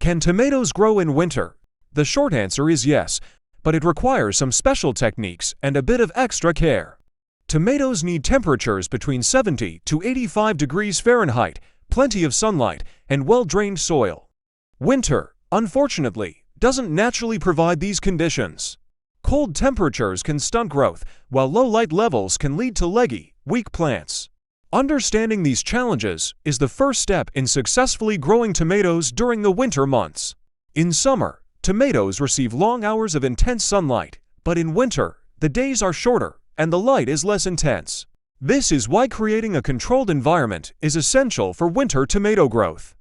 Can tomatoes grow in winter? The short answer is yes, but it requires some special techniques and a bit of extra care. Tomatoes need temperatures between 70 to 85 degrees Fahrenheit, plenty of sunlight, and well-drained soil. Winter, unfortunately, doesn't naturally provide these conditions. Cold temperatures can stunt growth, while low light levels can lead to leggy, weak plants. Understanding these challenges is the first step in successfully growing tomatoes during the winter months. In summer, tomatoes receive long hours of intense sunlight, but in winter, the days are shorter and the light is less intense. This is why creating a controlled environment is essential for winter tomato growth.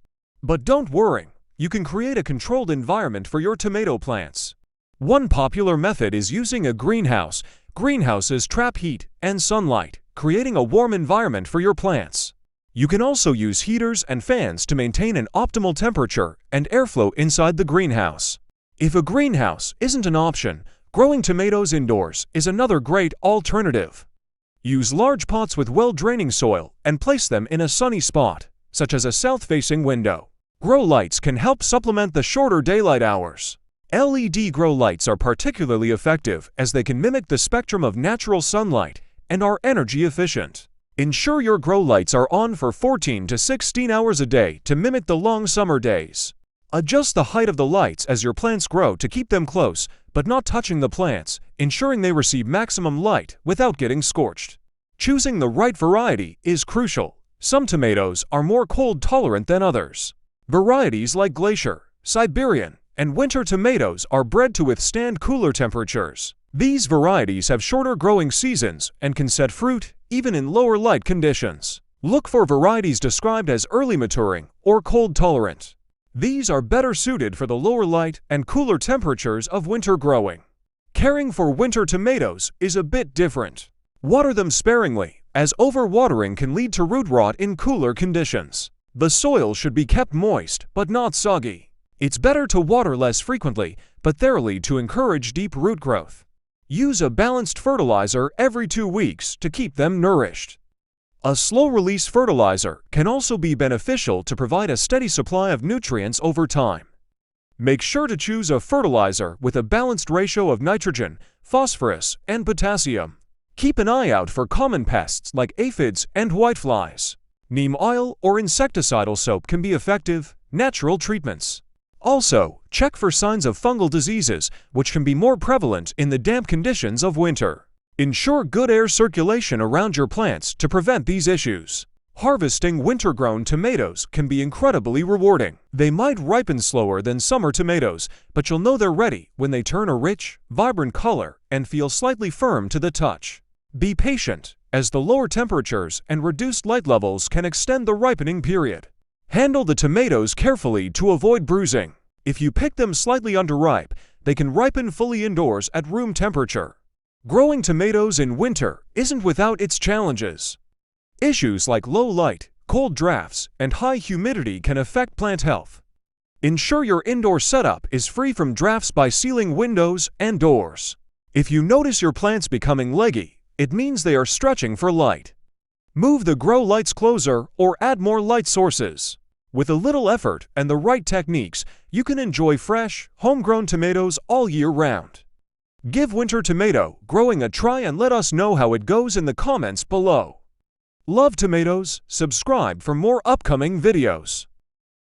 But don't worry, you can create a controlled environment for your tomato plants. One popular method is using a greenhouse. Greenhouses trap heat and sunlight, creating a warm environment for your plants. You can also use heaters and fans to maintain an optimal temperature and airflow inside the greenhouse. If a greenhouse isn't an option, growing tomatoes indoors is another great alternative. Use large pots with well-draining soil and place them in a sunny spot, such as a south-facing window. Grow lights can help supplement the shorter daylight hours. LED grow lights are particularly effective as they can mimic the spectrum of natural sunlight and are energy efficient. Ensure your grow lights are on for 14 to 16 hours a day to mimic the long summer days. Adjust the height of the lights as your plants grow to keep them close, but not touching the plants, ensuring they receive maximum light without getting scorched. Choosing the right variety is crucial. Some tomatoes are more cold tolerant than others. Varieties like Glacier, Siberian, and winter tomatoes are bred to withstand cooler temperatures. These varieties have shorter growing seasons and can set fruit even in lower light conditions. Look for varieties described as early maturing or cold tolerant. These are better suited for the lower light and cooler temperatures of winter growing. Caring for winter tomatoes is a bit different. Water them sparingly, as overwatering can lead to root rot in cooler conditions. The soil should be kept moist but not soggy. It's better to water less frequently, but thoroughly to encourage deep root growth. Use a balanced fertilizer every 2 weeks to keep them nourished. A slow-release fertilizer can also be beneficial to provide a steady supply of nutrients over time. Make sure to choose a fertilizer with a balanced ratio of nitrogen, phosphorus, and potassium. Keep an eye out for common pests like aphids and whiteflies. Neem oil or insecticidal soap can be effective, natural treatments. Also, check for signs of fungal diseases, which can be more prevalent in the damp conditions of winter. Ensure good air circulation around your plants to prevent these issues. Harvesting winter-grown tomatoes can be incredibly rewarding. They might ripen slower than summer tomatoes, but you'll know they're ready when they turn a rich, vibrant color and feel slightly firm to the touch. Be patient, as the lower temperatures and reduced light levels can extend the ripening period. Handle the tomatoes carefully to avoid bruising. If you pick them slightly underripe, they can ripen fully indoors at room temperature. Growing tomatoes in winter isn't without its challenges. Issues like low light, cold drafts, and high humidity can affect plant health. Ensure your indoor setup is free from drafts by sealing windows and doors. If you notice your plants becoming leggy, it means they are stretching for light. Move the grow lights closer or add more light sources. With a little effort and the right techniques, you can enjoy fresh, homegrown tomatoes all year round. Give winter tomato growing a try and let us know how it goes in the comments below. Love tomatoes? Subscribe for more upcoming videos.